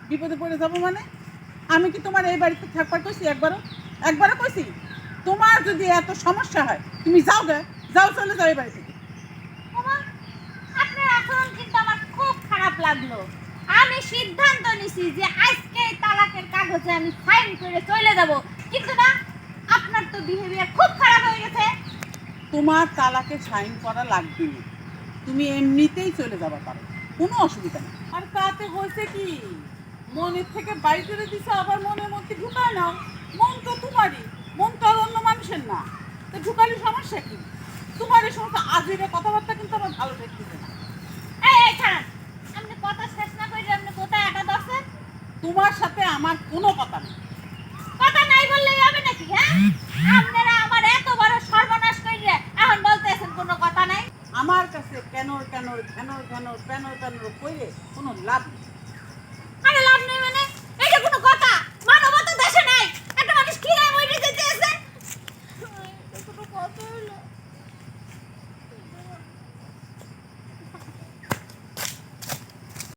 বিপদে পড়ে যাবো মানে? আমি কি তোমার এই বাড়িতে থাকবার কইছি? একবারও কইছি? তোমার যদি এত সমস্যা হয় তুমি যাও গে, যাও, চলে যাও এই বাড়ি থেকে। আপনার আচরণ কিন্তু আমার খুব খারাপ লাগলো। আমি সিদ্ধান্ত নিছি যে আজকে তালাকের কাগজে আমি সাইন করে চলে যাব, কিন্তু না, আপনার তো বিহেভিয়ার খুব খারাপ হয়ে গেছে। তোমার তালাকে সাইন করা লাগবে না, তুমি এমনিতেই চলে যাবা পারো, কোনো অসুবিধা নেই। আর তাতে হয়েছে কি, মনের থেকে বাড়ি করে দিছো, আবার মনের মধ্যে ঢুকায় নাও। মন তো তোমারই, মন তো আর অন্য মানুষের না, তো ঢুকালে সমস্যা কি? তোমার এই সমস্ত আজীবে কথাবার্তা কিন্তু আমার ভালো দেখতেছে না। এই ছাড়ান, আপনি কথা শেষ না করে আপনি কোথায় আটা ধরছেন? তোমার সাথে আমার কোনো কথা নেই। কথা নাই বললেই হবে নাকি? হ্যাঁ, আপনারা আমার এত বড় সর্বনাশ করে এখন বলতেছেন কোনো কথা নাই। আমার কাছে কেন কইলে কোনো লাভ নেই। আরে লাভ নেই মানে? এটা কোনো কথা? মানবতা দেশে নাই, একটা মানুষ কি মরে যেতে আছে? এটা কোনো কথা হলো?